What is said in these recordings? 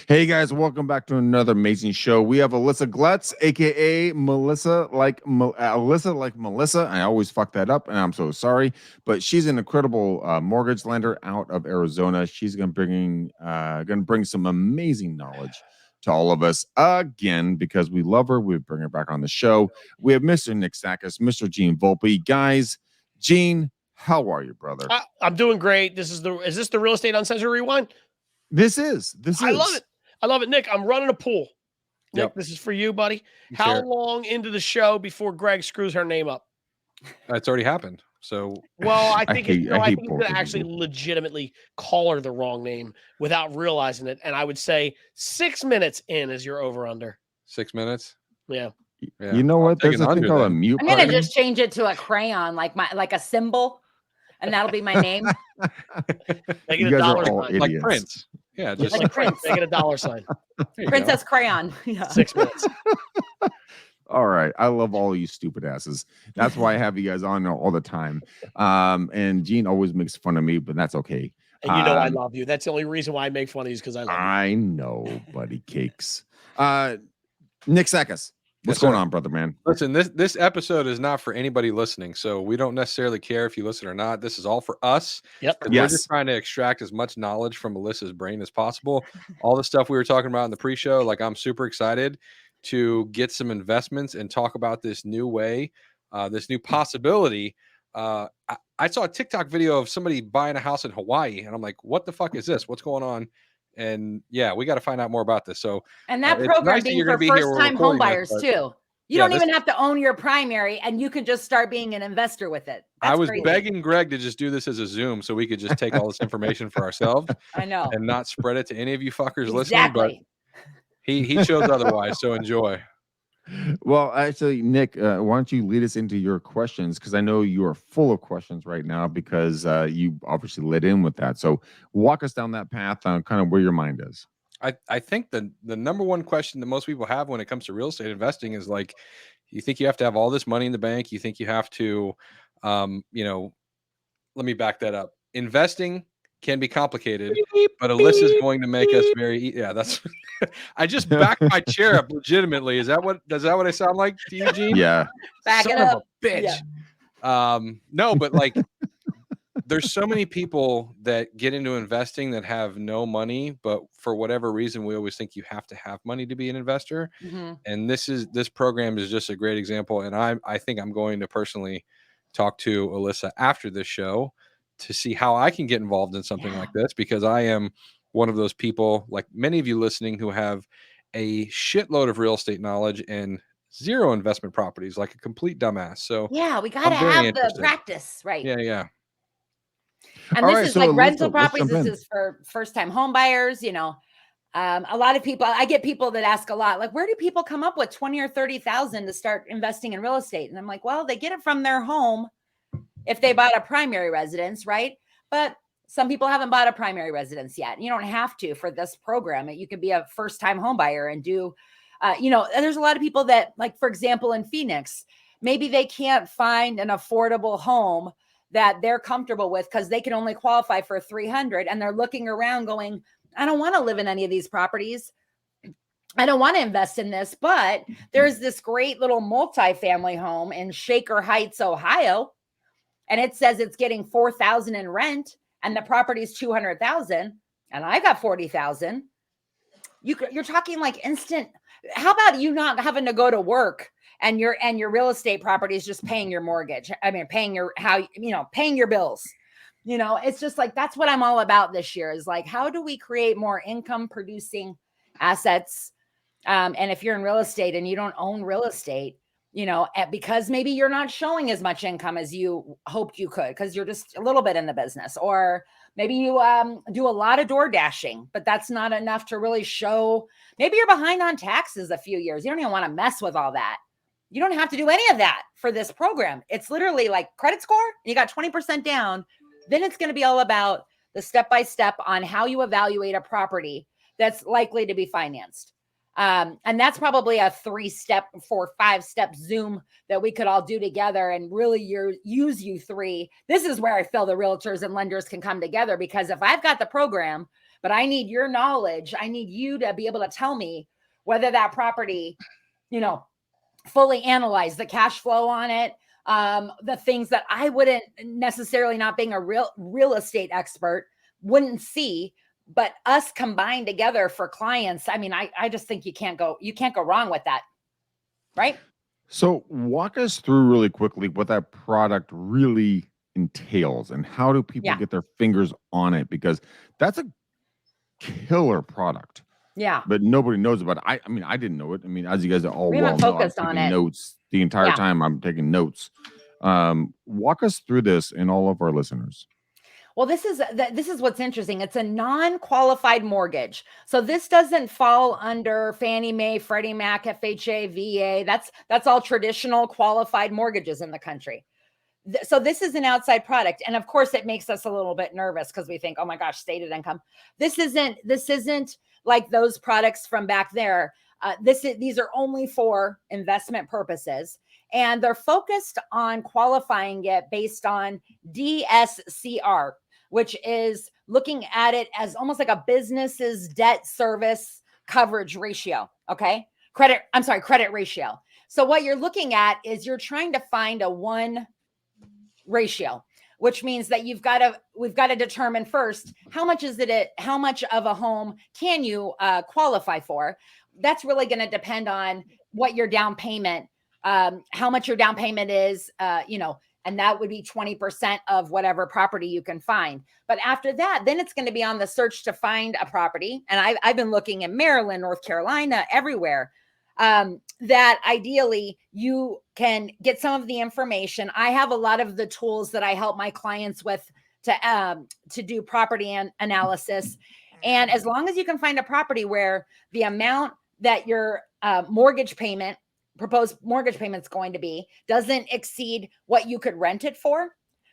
Hey guys, welcome back to another amazing show. We have Alyssa Glutz, aka Alyssa like Melissa. I always fuck that up, and I'm so sorry. But she's an incredible mortgage lender out of Arizona. She's gonna bring some amazing knowledge to all of us again because we love her. We bring her back on the show. We have Mr. Nick Sakis, Mr. Gene Volpe, guys. Gene, how are you, brother? I'm doing great. Is this the Real Estate Uncensored Rewind? This is. I love it. I love it. Nick, I'm running a pool. Nick, Yep. this is for you, buddy. You How share it. long into the show before Greg screws her name up? It's already happened. So Well, I think he's hate going both to of actually you. legitimately call her the wrong name without realizing it. And I would say 6 minutes in is your over under. 6 minutes. Yeah. You know what? There's a thing called a mute I'm button. gonna just change it to a crayon, like a symbol, and that'll be my name. Make You it a guys are dollar all sign. idiots. Like Prince. Yeah, just Like Prince. Make it a dollar sign. there you Princess Crayon. Yeah. 6 minutes. All right. I love all you stupid asses. That's why I have you guys on all the time. And Gene always makes fun of me, but that's okay. And you know I love you. That's the only reason why I make fun of you is because I love you. I know, buddy cakes. Nick Sakis, what's Yes, going sir. on, brother man? Listen, this episode is not for anybody listening, so we don't necessarily care if you listen or not. This is all for us. Yep. 'Cause Yes. We're just trying to extract as much knowledge from Alyssa's brain as possible. All the stuff we were talking about in the pre-show, like I'm super excited to get some investments and talk about this new way, this new possibility. I saw a TikTok video of somebody buying a house in Hawaii, and I'm like, what the fuck is this? What's going on? And yeah, we got to find out more about this. So And that it's program nice that being you're gonna for be here. We're first-time home recording this, buyers but- too. You Yeah, don't this- even have to own your primary, and you can just start being an investor with it. I That's was crazy. begging Greg to just do this as a Zoom so we could just take all this information for ourselves I know. and not spread it to any of you fuckers listening. But Exactly. he chose otherwise. So enjoy. Well, actually, Nick, why don't you lead us into your questions? Because I know you are full of questions right now because you obviously led in with that. So walk us down that path on kind of where your mind is. I think the number one question that most people have when it comes to real estate investing is like, you think you have to have all this money in the bank? You think you have to, let me back that up. Investing can be complicated, but Alyssa's going to make us yeah, that's I just backed my chair up legitimately. Is that what I sound like to you, Gene? Yeah. Back Son it of up. a bitch. No, but like there's so many people that get into investing that have no money, but for whatever reason, we always think you have to have money to be an investor. Mhm. And this program is just a great example. And I think I'm going to personally talk to Alyssa after this show to see how I can get involved in something like this, because I am one of those people, like many of you listening, who have a shitload of real estate knowledge and zero investment properties, like a complete dumbass. So Yeah, we got to I'm very have the interested. practice, right? Yeah. And All this right, is so like Alyssa, rental let's properties. jump This in. is for first-time home buyers. A lot of people. I get people that ask a lot, like, where do people come up with 20 or 30,000 to start investing in real estate? And I'm like, well, they get it from their home if they bought a primary residence, right? But some people haven't bought a primary residence yet. You don't have to for this program. You can be a first-time home buyer and do, there's a lot of people that, like, for example, in Phoenix, maybe they can't find an affordable home that they're comfortable with because they can only qualify for 300, and they're looking around going, I don't want to live in any of these properties. I don't want to invest in this, but there's this great little multifamily home in Shaker Heights, Ohio, and it says it's getting $4,000 in rent, and the property's $200,000, and I got $40,000. You're talking like instant. How about you not having to go to work and your real estate property is just paying your mortgage? I mean, paying your bills. It's just like, that's what I'm all about this year, is like, how do we create more income producing assets? And if you're in real estate and you don't own real estate, because maybe you're not showing as much income as you hoped you could, because you're just a little bit in the business, or maybe you do a lot of door dashing, but that's not enough to really show. Maybe you're behind on taxes a few years. You don't even want to mess with all that. You don't have to do any of that for this program. It's literally like credit score. You got 20% down. Then it's going to be all about the step-by-step on how you evaluate a property that's likely to be financed. And that's probably a 3-step, 4-5-step Zoom that we could all do together and really use you three. This is where I feel the realtors and lenders can come together, because if I've got the program, but I need your knowledge. I need you to be able to tell me whether that property, fully analyze the cash flow on it, the things that I wouldn't necessarily, not being a real estate expert, wouldn't see, but us combined together for clients. I mean, I just think you can't go wrong with that. Right. So walk us through really quickly what that product really entails and how do people get their fingers on it? Because that's a killer product. Yeah. But nobody knows about it. I mean, I didn't know it. I mean, as you guys are all We well haven't know, I'm focused on taking it. notes the entire time. I'm taking notes. Walk us through this and all of our listeners. Well, this is what's interesting. It's a non-qualified mortgage. So this doesn't fall under Fannie Mae, Freddie Mac, FHA, VA. That's all traditional qualified mortgages in the country. So this is an outside product. And of course it makes us a little bit nervous because we think, oh my gosh, stated income. This isn't like those products from back there. These are only for investment purposes. And they're focused on qualifying it based on DSCR, which is looking at it as almost like a business's debt service coverage ratio. Okay. Credit ratio. So what you're looking at is you're trying to find a 1 ratio, which means that we've got to determine first, how much of a home can you qualify for? That's really going to depend on what your down payment, how much your down payment is, and that would be 20% of whatever property you can find. But after that, then it's going to be on the search to find a property. And I've been looking in Maryland, North Carolina, everywhere, that ideally you can get some of the information. I have a lot of the tools that I help my clients with to do property analysis. And as long as you can find a property where the amount that your proposed mortgage payment is going to be doesn't exceed what you could rent it for.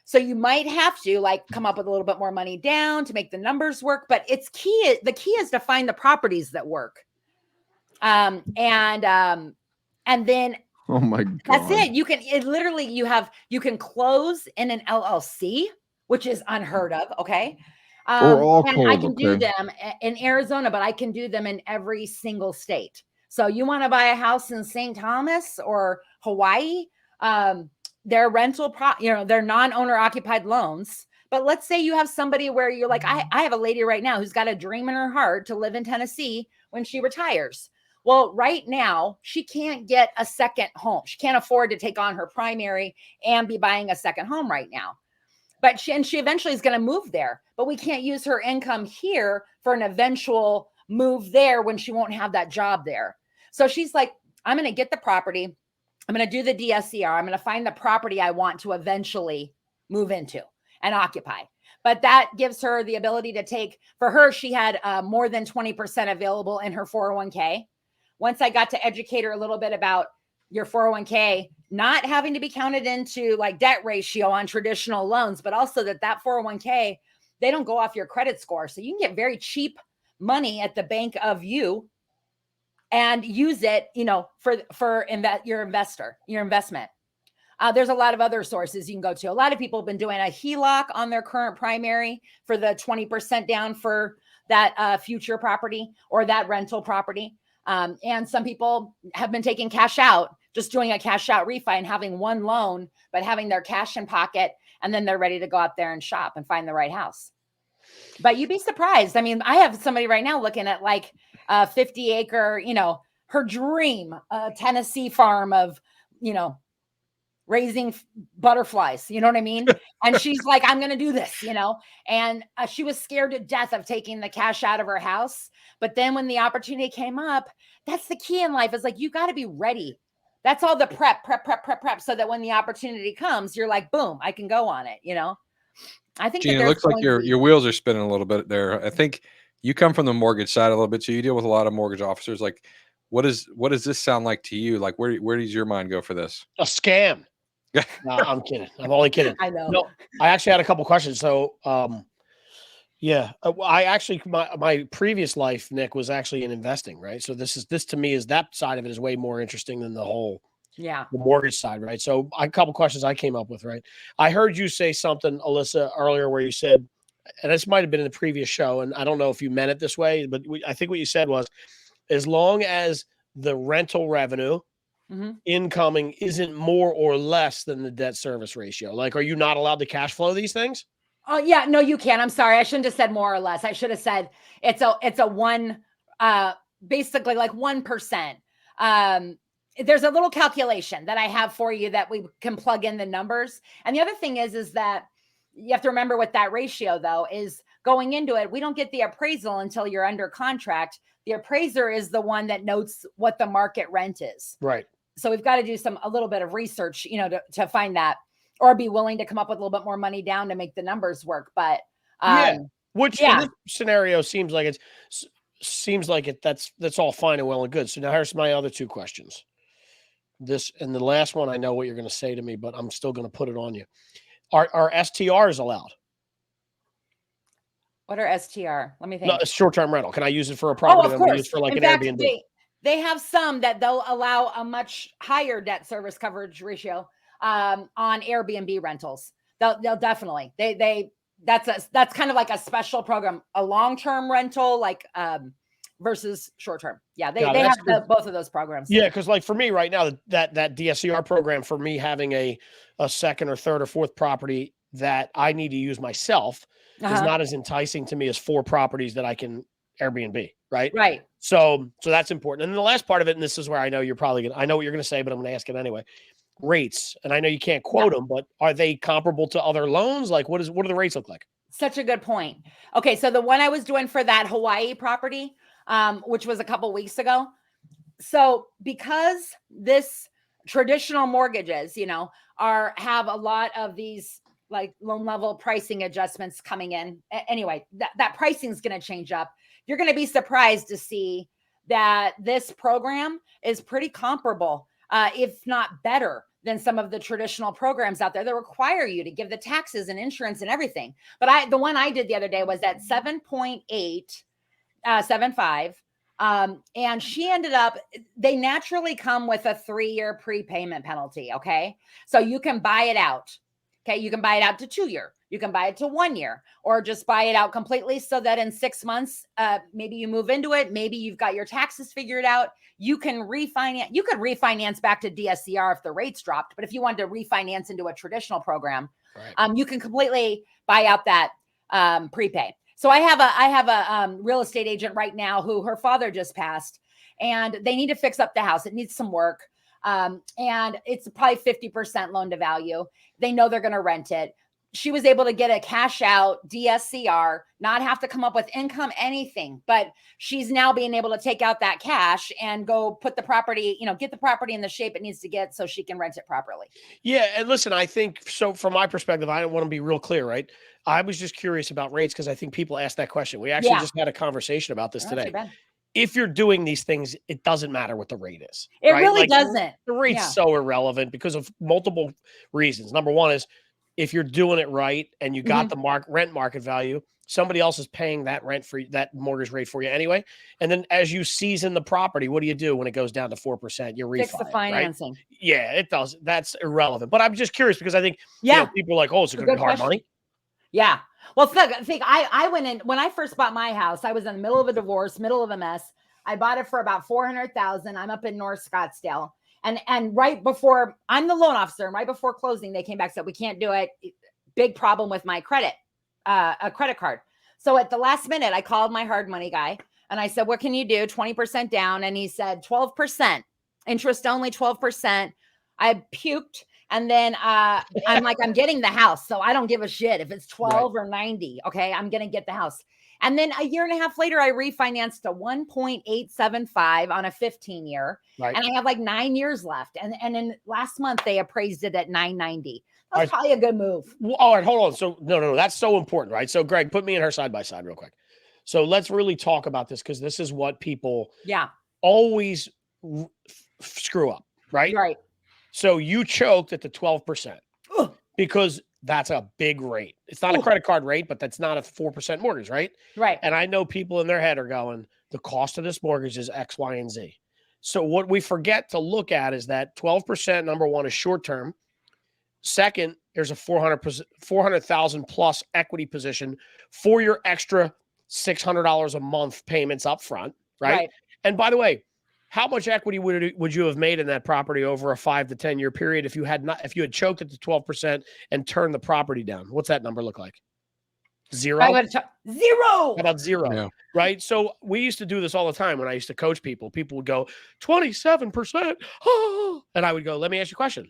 So you might have to come up with a little bit more money down to make the numbers work, but the key is to find the properties that work. And then oh my God, that's it. You can close in an LLC, which is unheard of. Okay. I can do them in Arizona, but I can do them in every single state. So you want to buy a house in St. Thomas or Hawaii, they're they're non-owner occupied loans. But let's say you have somebody where you're like, I have a lady right now who's got a dream in her heart to live in Tennessee when she retires. Well, right now she can't get a second home. She can't afford to take on her primary and be buying a second home right now. But she eventually is going to move there, but we can't use her income here for an eventual move there when she won't have that job there. So she's like, I'm going to get the property. I'm going to do the DSCR. I'm going to find the property I want to eventually move into and occupy. But that gives her the ability to take, for her, she had more than 20% available in her 401k. Once I got to educate her a little bit about your 401k not having to be counted into debt ratio on traditional loans, but also that 401k, they don't go off your credit score. So you can get very cheap money at the bank of you and use it, for your investment. There's a lot of other sources you can go to. A lot of people have been doing a HELOC on their current primary for the 20% down for that future property or that rental property. And some people have been taking cash out, just doing a cash out refi and having one loan, but having their cash in pocket. And then they're ready to go out there and shop and find the right house. But you'd be surprised. I mean, I have somebody right now looking at a 50-acre, her dream Tennessee farm of, raising butterflies. You know what I mean? And she's like, I'm going to do this, and she was scared to death of taking the cash out of her house. But then when the opportunity came up, that's the key in life, is you got to be ready. That's all the prep, so that when the opportunity comes, you're like, boom, I can go on it. I think Gene, it looks like your wheels are spinning a little bit there. I think you come from the mortgage side a little bit, so you deal with a lot of mortgage officers. What does this sound like to you? Where does your mind go for this? A scam. No, I'm kidding. I'm only kidding. I know. No, I actually had a couple questions. So, I actually, my previous life, Nick, was actually in investing, right? So this to me is, that side of it is way more interesting than the whole, the mortgage side, right? So a couple questions I came up with, right? I heard you say something, Alyssa, earlier where you said and this might have been in the previous show, and I don't know if you meant it this way, but I think what you said was, as long as the rental revenue incoming isn't more or less than the debt service ratio. Like, are you not allowed to cash flow these things? Oh yeah, no, you can. I'm sorry. I shouldn't have said more or less. I should have said it's a one, basically like 1%. There's a little calculation that I have for you that we can plug in the numbers. And the other thing is that you have to remember with that ratio though, is going into it, we don't get the appraisal until you're under contract. The appraiser is the one that notes what the market rent is. Right. So we've got to do a little bit of research, to find that, or be willing to come up with a little bit more money down to make the numbers work. But which in this scenario seems like that's all fine and well and good. So now here's my other two questions. This and the last one, I know what you're going to say to me, but I'm still going to put it on you. Are STRs allowed? What are STR? Let me think. No, short-term rental. Can I use it for a property that we use for like an Airbnb? They have some that they'll allow a much higher debt service coverage ratio on Airbnb rentals. They'll definitely that's kind of like a special program, a long-term rental like versus short-term. Yeah, they have both of those programs. Yeah, because like for me right now, that DSCR program for me having a second or third or fourth property that I need to use myself is not as enticing to me as 4 properties that I can Airbnb, right? Right. So that's important. And then the last part of it, and this is where I know I know what you're going to say, but I'm going to ask it anyway. Rates. And I know you can't quote them, but are they comparable to other loans? Like what do the rates look like? Such a good point. Okay. So the one I was doing for that Hawaii property, which was a couple weeks ago. So because this traditional mortgages, have a lot of these like loan level pricing adjustments coming in. Anyway, that pricing is going to change up. You're going to be surprised to see that this program is pretty comparable, if not better than some of the traditional programs out there that require you to give the taxes and insurance and everything. But the one I did the other day was at 7.875. And she ended up, they naturally come with a 3-year prepayment penalty. Okay. So you can buy it out. Okay. You can buy it out to 2-year. You can buy it to 1 year, or just buy it out completely so that in 6 months, maybe you move into it. Maybe you've got your taxes figured out. You can refinance. You could refinance back to DSCR if the rates dropped. But if you wanted to refinance into a traditional program, you can completely buy out that prepay. So I have a real estate agent right now who her father just passed, and they need to fix up the house. It needs some work. And it's probably 50% loan to value. They know they're going to rent it. She was able to get a cash out DSCR, not have to come up with income, anything, but she's now being able to take out that cash and go put the property, get the property in the shape it needs to get so she can rent it properly. Yeah. And listen, I think so from my perspective, I don't want to be real clear, right? I was just curious about rates because I think people ask that question. We actually just had a conversation about this today. If you're doing these things, it doesn't matter what the rate is. It really doesn't. The rate's so irrelevant because of multiple reasons. Number one is if you're doing it right and you got the rent market value, somebody else is paying that rent for that mortgage rate for you anyway. And then as you season the property, what do you do when it goes down to 4%? You refi. Fix the financing. Right? Yeah, it does. That's irrelevant. But I'm just curious because I think people are like, oh, it's going to be hard money. Yeah. Well, think I went in when I first bought my house. I was in the middle of a divorce, middle of a mess. I bought it for about $400,000. I'm up in North Scottsdale. And right before I'm the loan officer, and right before closing, they came back and said, we can't do it. Big problem with my credit card. So at the last minute, I called my hard money guy and I said, what can you do? 20% down. And he said, 12%, interest only 12%. I puked. And then I'm like, I'm getting the house. So I don't give a shit if it's 12 or 90. Okay. I'm going to get the house. And then a year and a half later, I refinanced to 1.875 on a 15-year. Right. And I have like 9 years left. And then last month, they appraised it at 990. That's probably a good move. All right, hold on. So no, that's so important, right? So Greg, put me and her side by side real quick. So let's really talk about this because this is what people always screw up, right? Right. So you choked at the 12% because that's a big rate. It's not a credit card rate, but that's not a 4% mortgage, right? Right. And I know people in their head are going, the cost of this mortgage is X, Y, and Z. So what we forget to look at is that 12%, number one, is short-term. Second, there's a 400,000 plus equity position for your extra $600 a month payments up front, right? And by the way, how much equity would you have made in that property over a 5 to 10 year period if you had choked it to 12% and turned the property down? What's that number look like? Zero? Zero. How about zero? Yeah. Right. So we used to do this all the time when I used to coach people. People would go 27%. Oh, and I would go, let me ask you a question.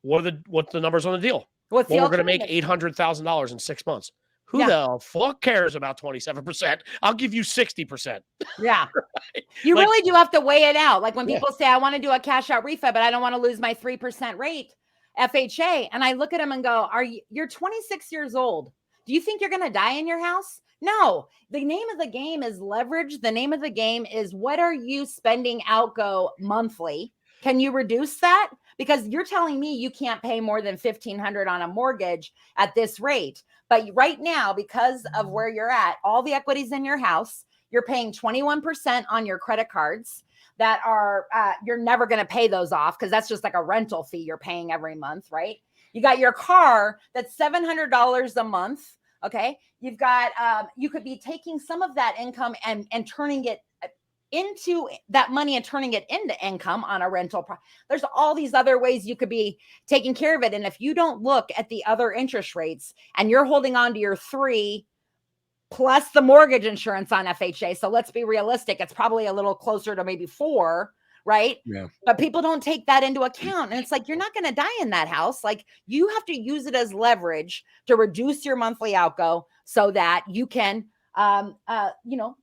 What's the numbers on the deal? We're going to make $800,000 in 6 months. Who the fuck cares about 27%? I'll give you 60%. Yeah. Right? You really do have to weigh it out. Like when people say, I want to do a cash out refi, but I don't want to lose my 3% rate, FHA. And I look at them and go, you're 26 years old. Do you think you're going to die in your house? No. The name of the game is leverage. The name of the game is what are you spending outgo monthly? Can you reduce that? Because you're telling me you can't pay more than $1,500 on a mortgage at this rate. But right now, because of where you're at, all the equities in your house, you're paying 21% on your credit cards that are, you're never going to pay those off because that's just like a rental fee you're paying every month, right? You got your car that's $700 a month. Okay. You've got, you could be taking some of that income and turning it into that money and turning it into income on a rental. There's all these other ways you could be taking care of it. And if you don't look at the other interest rates and you're holding on to your 3 plus the mortgage insurance on FHA. So let's be realistic. It's probably a little closer to maybe 4. Right. Yeah. But people don't take that into account. And it's like, you're not going to die in that house. Like you have to use it as leverage to reduce your monthly outgo so that you can, you know,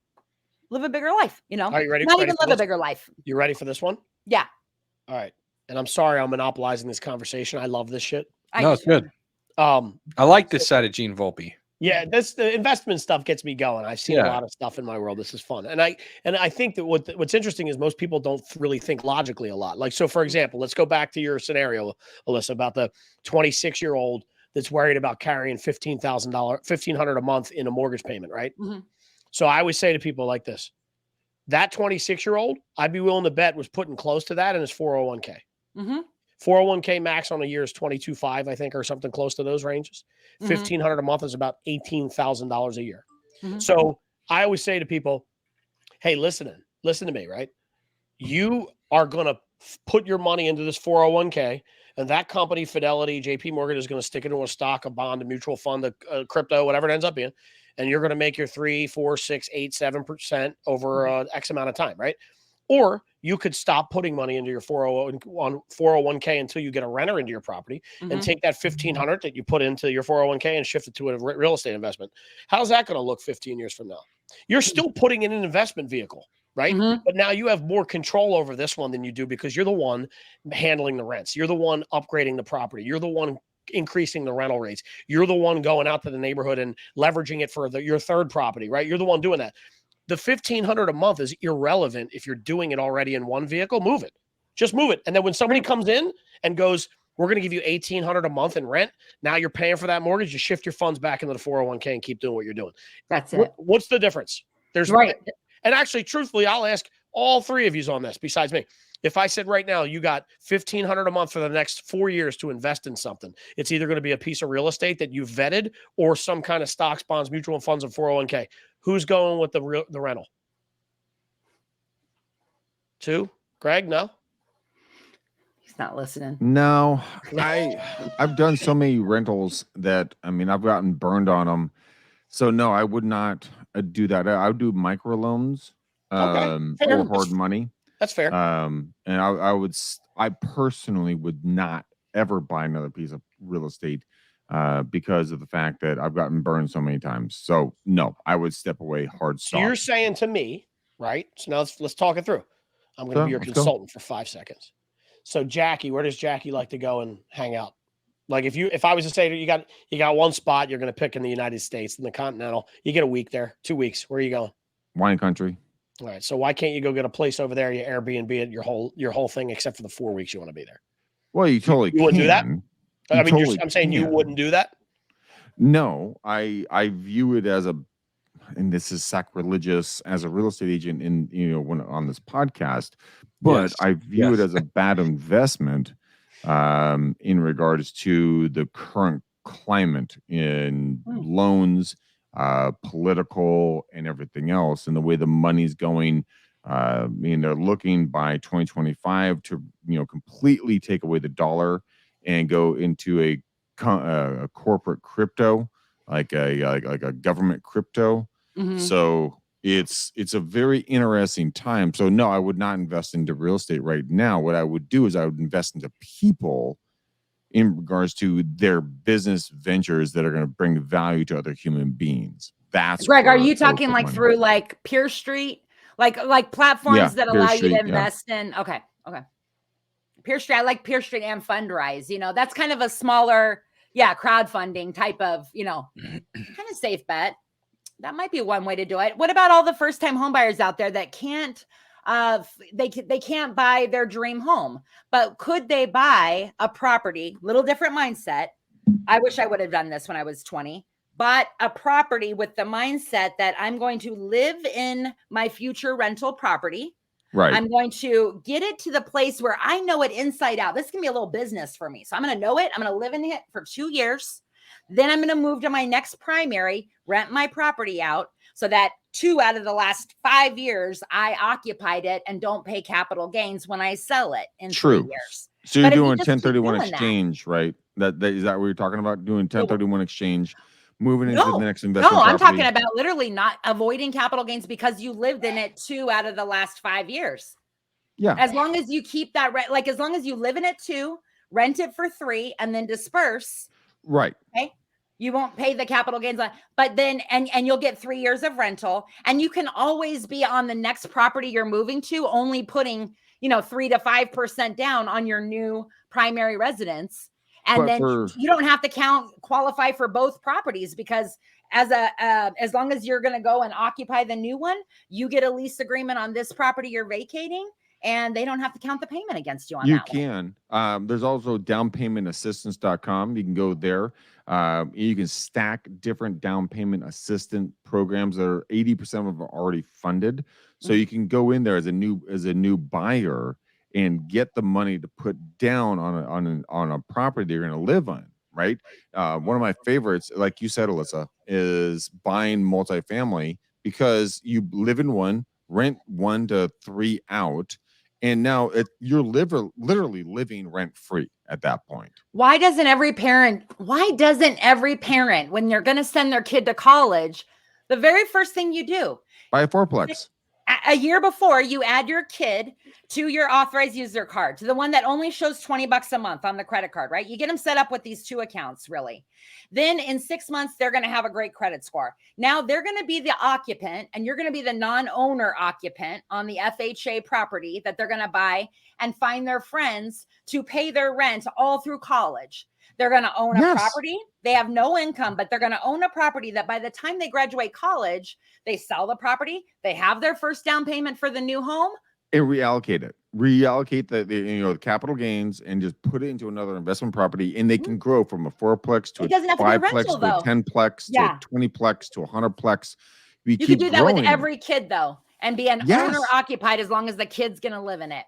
live a bigger life, you know, are you ready? Not even live a bigger life. You ready for this one? Yeah. All right. And I'm sorry I'm monopolizing this conversation. I love this shit. No, it's good. I like this side of Gene Volpe. Yeah, the investment stuff gets me going. I've seen a lot of stuff in my world. This is fun. And I think that what's interesting is most people don't really think logically a lot. Like, so for example, let's go back to your scenario, Alyssa, about the 26-year-old that's worried about carrying $1,500 a month in a mortgage payment, right? Mm-hmm. So I always say to people like this, that 26-year-old, I'd be willing to bet was putting close to that in his 401k. Mm-hmm. 401k max on a year is 22.5, I think, or something close to those ranges. Mm-hmm. $1,500 a month is about $18,000 a year. Mm-hmm. So I always say to people, hey, listen to me, right? You are going to put your money into this 401k, and that company, Fidelity, JP Morgan, is going to stick it into a stock, a bond, a mutual fund, a crypto, whatever it ends up being. And you're going to make your 3, 4, 6, 8, 7% over X amount of time, right? Or you could stop putting money into your 401k until you get a renter into your property and take that $1,500 that you put into your 401k and shift it to a real estate investment. How's that going to look 15 years from now? You're still putting in an investment vehicle, right? But now you have more control over this one than you do because you're the one handling the rents. You're the one upgrading the property. You're the one increasing the rental rates. You're the one going out to the neighborhood and leveraging it for your third property, right? You're the one doing that. The $1,500 a month is irrelevant if you're doing it already in one vehicle. Move it. Just move it. And then when somebody comes in and goes, we're going to give you $1,800 a month in rent. Now you're paying for that mortgage. You shift your funds back into the 401k and keep doing what you're doing. That's it. What's the difference? There's right. And actually, truthfully, I'll ask all 3 of you on this besides me. If I said right now, you got $1,500 a month for the next 4 years to invest in something, it's either going to be a piece of real estate that you've vetted or some kind of stocks, bonds, mutual funds, and 401k. Who's going with the rental? 2? Greg, no? He's not listening. No, I've done so many rentals that, I mean, I've gotten burned on them. So no, I would not do that. I would do microloans or hard money. That's fair. And I personally would not ever buy another piece of real estate because of the fact that I've gotten burned so many times. So no, I would step away hard stop. So you're saying to me, right? So now let's talk it through. I'm going to be your consultant for 5 seconds. So Jackie, where does Jackie like to go and hang out? Like if I was to say you got one spot you're going to pick in the United States, in the Continental, you get a week there, 2 weeks. Where are you going? Wine country. All right. So why can't you go get a place over there? You Airbnb it, your whole thing, except for the 4 weeks you want to be there. Well, you totally you wouldn't do that. I mean, totally I'm saying you wouldn't do that. No, I view it as and this is sacrilegious as a real estate agent when on this podcast, but I view it as a bad investment in regards to the current climate in loans, political, and everything else, and the way the money's going. They're looking by 2025 to completely take away the dollar and go into a corporate crypto, like a government crypto. So it's a very interesting time. So no, I would not invest into real estate right now. What I would do is I would invest into people in regards to their business ventures that are going to bring value to other human beings. That's Greg, are where you I would talking put like money. through like Peer Street, like platforms Yeah, that Peer allow you Street, to invest in? Okay. Peer Street, I like Peer Street and Fundrise. That's kind of a smaller, crowdfunding type of, kind of safe bet. That might be one way to do it. What about all the first-time homebuyers out there that can't, they can't buy their dream home, but could they buy a property? Little different mindset. I wish I would have done this when I was 20. Bought a property with the mindset that I'm going to live in my future rental property. Right. I'm going to get it to the place where I know it inside out. This can be a little business for me. So I'm going to know it. I'm going to live in it for 2 years. Then I'm going to move to my next primary, rent my property out so that 2 out of the last 5 years, I occupied it and don't pay capital gains when I sell it in 3 years. So you're But if you doing just keep 1031 doing that- exchange, right? That is that what you're talking about? Doing 1031 exchange, moving into the next investment No, I'm property? talking about literally not avoiding capital gains because you lived in it 2 out of the last 5 years. Yeah. As long as you keep that rent, like as long as you live in it 2, rent it for 3, and then disperse. Right. Okay. You won't pay the capital gains on, but then, and you'll get 3 years of rental, and you can always be on the next property you're moving to, only putting, 3 to 5% down on your new primary residence. And But then you don't have to qualify for both properties because as long as you're going to go and occupy the new one, you get a lease agreement on this property you're vacating, and they don't have to count the payment against you on You that can. There's also downpaymentassistance.com. You can go there. You can stack different down payment assistant programs that are 80% of them are already funded. So you can go in there as a new buyer and get the money to put down on a property you're going to live on. Right. One of my favorites, like you said, Alyssa, is buying multifamily because you live in one, rent 1 to 3 out. And now you're literally living rent free at that point. Why doesn't every parent, when they're going to send their kid to college, the very first thing you do, buy a fourplex? A year before, you add your kid to your authorized user card, to the one that only shows $20 a month on the credit card, right? You get them set up with these 2 accounts, really. Then in 6 months, they're going to have a great credit score. Now they're going to be the occupant, and you're going to be the non-owner occupant on the FHA property that they're going to buy and find their friends to pay their rent all through college. They're going to own a property. They have no income, but they're going to own a property that by the time they graduate college, they sell the property. They have their first down payment for the new home. And reallocate the capital gains and just put it into another investment property, and they can grow from a fourplex to a 5plex to a 10plex to a 20plex to a 100plex. You can do that with every kid though, and be an owner occupied as long as the kid's going to live in it.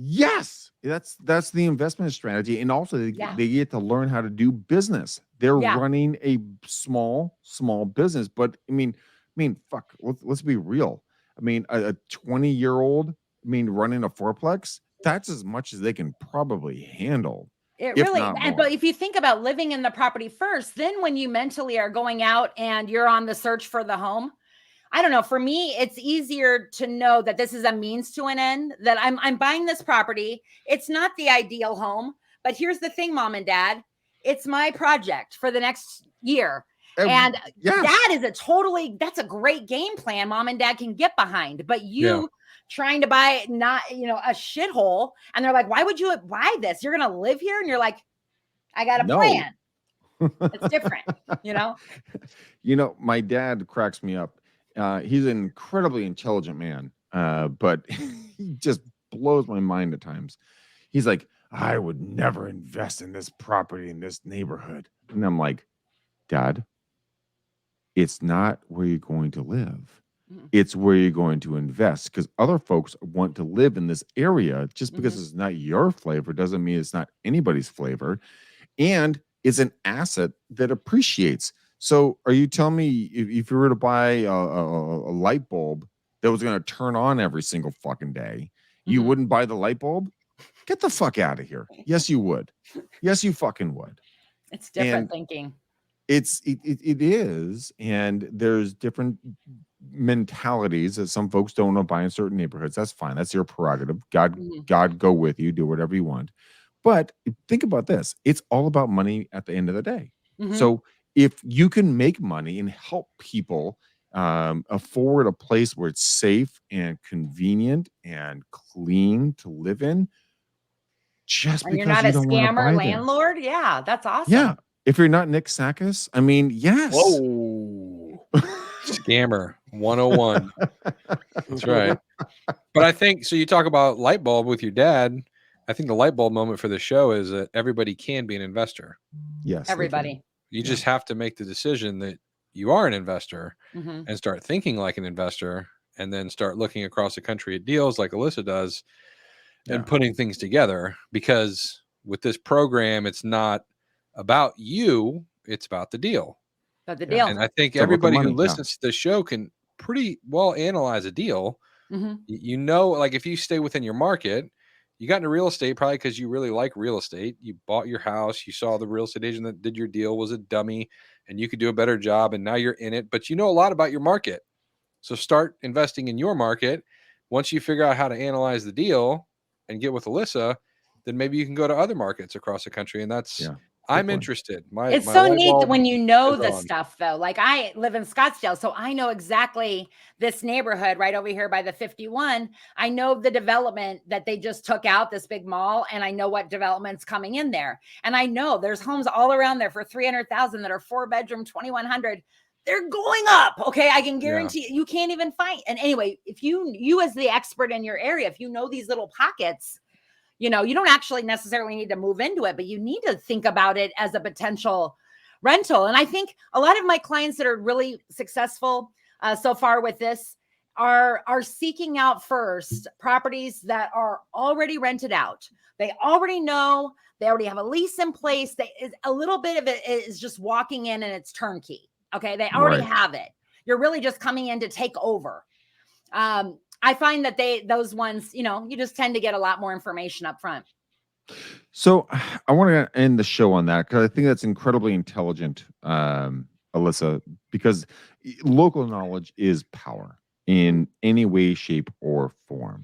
Yes, that's the investment strategy, and also they get to learn how to do business. They're running a small business, but I mean, fuck. Let's be real. I mean, a 20-year-old, running a fourplex, that's as much as they can probably handle. It really, but if you think about living in the property first, then when you mentally are going out and you're on the search for the home, I don't know. For me, it's easier to know that this is a means to an end, that I'm buying this property. It's not the ideal home, but here's the thing, mom and dad, it's my project for the next year. And that's a great game plan mom and dad can get behind, but trying to buy not, a shithole. And they're like, why would you buy this? You're going to live here. And you're like, I got a plan. It's different, my dad cracks me up. He's an incredibly intelligent man, but he just blows my mind at times. He's like, I would never invest in this property in this neighborhood. And I'm like, Dad, it's not where you're going to live. It's where you're going to invest, because other folks want to live in this area. Just because it's not your flavor doesn't mean it's not anybody's flavor. And it's an asset that appreciates. So are you telling me if you were to buy a light bulb that was going to turn on every single fucking day, you wouldn't buy the light bulb? Get the fuck out of here. Yes, you would. Yes, you fucking would. It's different thinking. It is. And there's different mentalities that some folks don't want to buy in certain neighborhoods. That's fine. That's your prerogative. God go with you. Do whatever you want. But think about this. It's all about money at the end of the day. So if you can make money and help people afford a place where it's safe and convenient and clean to live in, just And because you're not a you don't want to buy scammer landlord. Yeah, that's awesome. Yeah. If you're not Nick Sakis, I mean, yes. Whoa. Scammer 101. That's right. But I think so. You talk about light bulb with your dad. I think the light bulb moment for the show is that everybody can be an investor. Yes. Everybody. You just have to make the decision that you are an investor and start thinking like an investor, and then start looking across the country at deals like Alyssa does and putting things together. Because with this program, it's not about you, it's about the deal. But the deal. And I think It's about the everybody money, who listens to the show can pretty well analyze a deal. You know, like if you stay within your market, you got into real estate probably because you really like real estate. You bought your house, you saw the real estate agent that did your deal was a dummy and you could do a better job, and now you're in it, but you know a lot about your market. So start investing in your market. Once you figure out how to analyze the deal and get with Alyssa, then maybe you can go to other markets across the country. And that's I'm interested. It's so neat when you know the stuff, though. Like I live in Scottsdale, so I know exactly this neighborhood right over here by the 51. I know the development that they just took out, this big mall, and I know what development's coming in there. And I know there's homes all around there for 300,000 that are 4-bedroom, 2,100. They're going up. Okay, I can guarantee you can't even find. And anyway, if you as the expert in your area, if you know these little pockets, you know, you don't actually necessarily need to move into it, but you need to think about it as a potential rental. And I think a lot of my clients that are really successful so far with this are seeking out first properties that are already rented out. They already know, they already have a lease in place. A little bit of it is just walking in and it's turnkey. Okay, they already have it. You're really just coming in to take over. I find that those ones, you know, you just tend to get a lot more information up front. So I want to end the show on that because I think that's incredibly intelligent, Alyssa, because local knowledge is power in any way, shape, or form.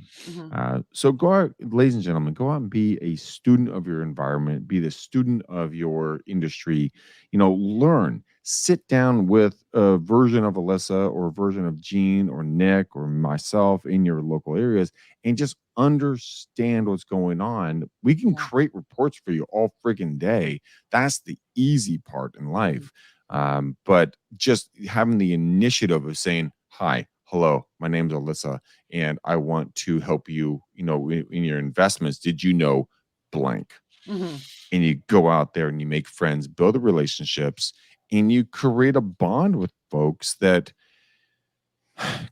So go out, ladies and gentlemen, go out and be a student of your environment, be the student of your industry, you know, learn. Sit down with a version of Alyssa or a version of Gene or Nick or myself in your local areas and just understand what's going on. We can create reports for you all freaking day. That's the easy part in life. But just having the initiative of saying, hi, hello, my name's Alyssa, and I want to help you, you know, in your investments. Did you know blank? And you go out there and you make friends, build the relationships, and you create a bond with folks that,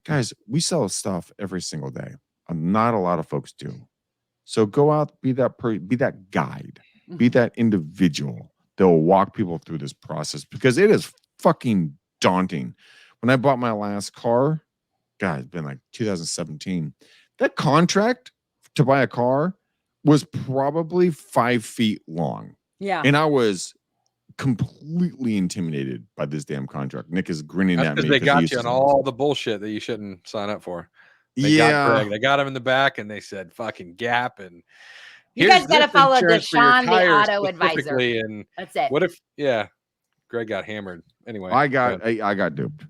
guys, we sell stuff every single day. Not a lot of folks do. So go out, be that guide, be that individual that will walk people through this process, because it is fucking daunting. When I bought my last car, God, it's been like 2017. That contract to buy a car was probably 5 feet long. Yeah. And I was completely intimidated by this damn contract. Nick is grinning at me because they got you on all the bullshit that you shouldn't sign up for. They got him in the back and they said fucking gap, and you guys got to follow Deshaun, the auto advisor. And that's it. What if Greg got hammered anyway? I got duped.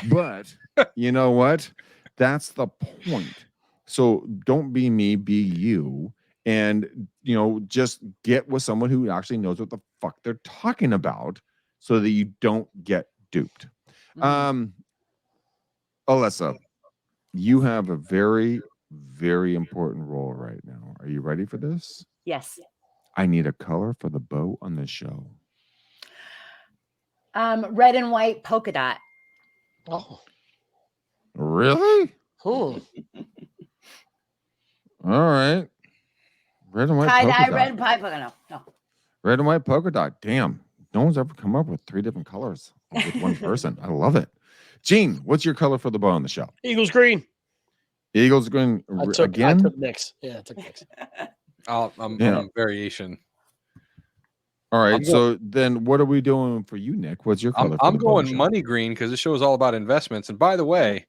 But you know what? That's the point. So don't be me, be you. And, you know, just get with someone who actually knows what the fuck they're talking about so that you don't get duped. Alyssa, you have a very, very important role right now. Are you ready for this? Yes. I need a color for the bow on the show. Red and white polka dot. Oh. Really? Hmm. All right. Red and white Tie polka dye, dot. red pipe. No. Red and white polka dot. Damn. No one's ever come up with 3 different colors with one person. I love it. Gene, what's your color for the bow on the shell? Eagles green. Eagles green I again? took Knicks. Yeah, I took Knicks. I'm variation. All right. I'm So then what are we doing for you, Nick? What's your color? I'm for the bow on the going shell? money green because this show is all about investments. And by the way,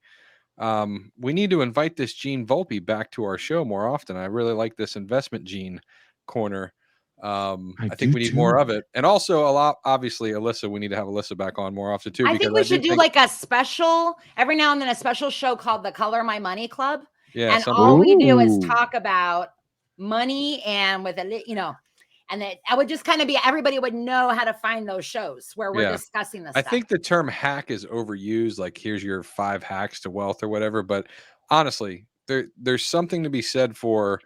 we need to invite this Gene Volpe back to our show more often. I really like this investment Gene corner. I think we need more of it. And also obviously, Alyssa, we need to have Alyssa back on more often too. I think we should do like a special every now and then, a special show called the Color My Money Club. Yeah. And all we do is Ooh. talk about money and with and that I would just kind of be, everybody would know how to find those shows where we're discussing this I stuff. think the term hack is overused. Like, here's your 5 hacks to wealth or whatever. But honestly, there's something to be said for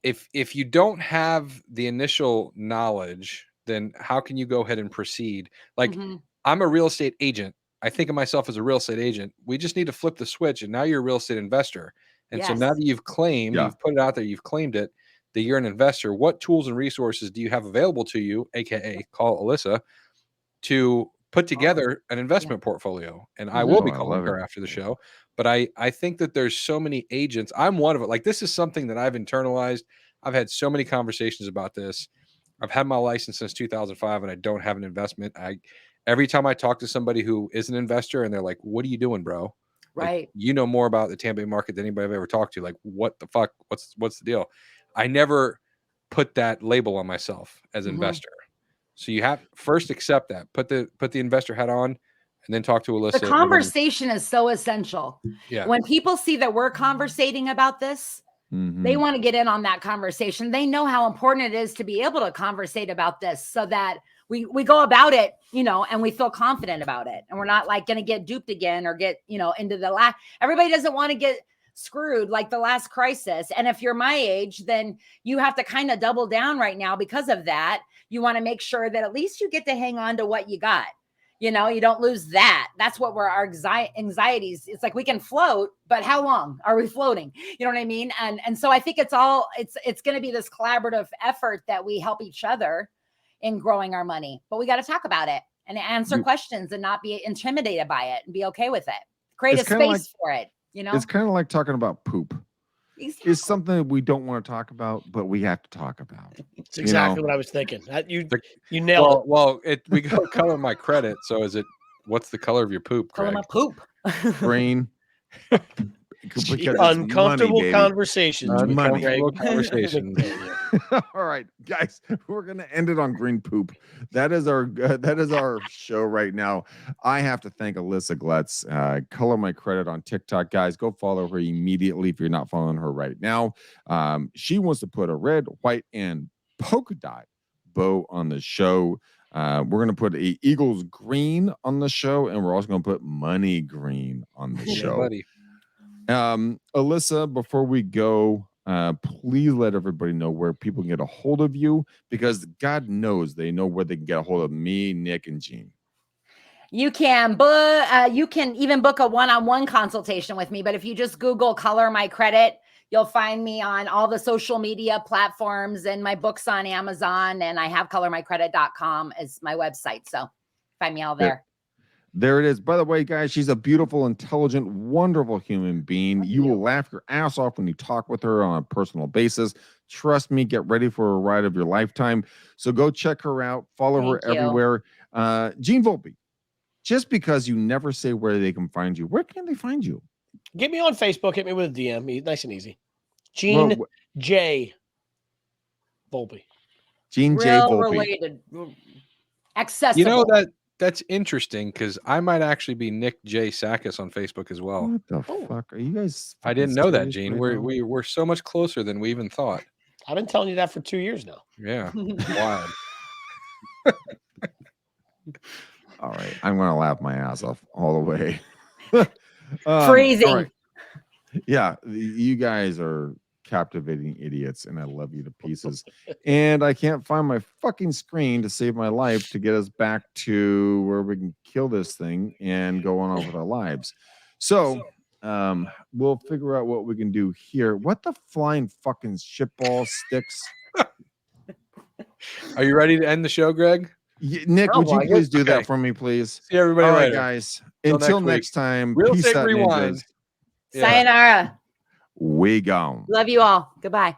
if you don't have the initial knowledge, then how can you go ahead and proceed? Like, I'm a real estate agent. I think of myself as a real estate agent. We just need to flip the switch, and now you're a real estate investor. And so now that you've claimed, you've put it out there, you've claimed it, that you're an investor, what tools and resources do you have available to you, aka call Alyssa, to put together an investment portfolio? And I will be calling her after the show. But I think that there's so many agents. I'm one of it. Like, this is something that I've internalized. I've had so many conversations about this. I've had my license since 2005 and I don't have an investment. Every time I talk to somebody who is an investor and they're like, what are you doing, bro? Right. Like, you know more about the Tampa Bay market than anybody I've ever talked to. Like, what the fuck? What's the deal? I never put that label on myself as an investor. So you have first accept that, put the investor hat on, and then talk to Alyssa. The conversation is so essential. Yeah. When people see that we're conversating about this, they want to get in on that conversation. They know how important it is to be able to conversate about this so that we go about it, and we feel confident about it. And we're not like going to get duped again or get, into the last. Everybody doesn't want to get screwed like the last crisis. And if you're my age, then you have to kind of double down right now because of that. You want to make sure that at least you get to hang on to what you got. You don't lose that. That's what our anxieties. It's like we can float, but how long are we floating? You know what I mean? And so I think it's going to be this collaborative effort that we help each other in growing our money, but we got to talk about it and answer questions and not be intimidated by it and be okay with it. Create a space for it. It's kind of like talking about poop. Exactly. It's something that we don't want to talk about, but we have to talk about. It's exactly what I was thinking. You nailed it. Well, we go color my credit. So what's the color of your poop, Craig? Color my poop. Green. Uncomfortable conversations. Uncomfortable conversations. All right, guys, we're gonna end it on green poop. That is our show right now. I have to thank Alyssa Gletz. Color My Credit on TikTok, guys. Go follow her immediately if you're not following her right now. She wants to put a red, white, and polka dot bow on the show. We're gonna put a Eagles green on the show, and we're also gonna put money green on the show. Buddy. Alyssa, before we go, please let everybody know where people can get a hold of you, because God knows they know where they can get a hold of me, Nick, and Gene. You can even book a one-on-one consultation with me, but if you just Google Color My Credit, you'll find me on all the social media platforms and my books on Amazon, and I have colormycredit.com as my website. So find me all there. There it is. By the way, guys, she's a beautiful, intelligent, wonderful human being. You will laugh your ass off when you talk with her on a personal basis. Trust me, get ready for a ride of your lifetime. So go check her out. Follow her everywhere. Gene Volpe, just because you never say where they can find you, where can they find you? Get me on Facebook. Hit me with a DM. Nice and easy. Gene J. Volpe. Gene J. Volpe. Related. Accessible. That's interesting, because I might actually be Nick J. Sakis on Facebook as well. What the fuck are you guys? I didn't know that, Gene. We're so much closer than we even thought. I've been telling you that for 2 years now. Yeah, wild. All right, I'm gonna laugh my ass off all the way. Freezing. Right. Yeah, you guys are captivating idiots, and I love you to pieces. And I can't find my fucking screen to save my life to get us back to where we can kill this thing and go on with our lives. So we'll figure out what we can do here. What the flying fucking shitball sticks? Are you ready to end the show, Greg? Nick, Oh, would you my please do that Okay. for me, please? See everybody All right, later. guys. Till Until next next time, Real peace Estate out, Rewind. ninjas. Yeah. Sayonara. We gone. Love you all. Goodbye.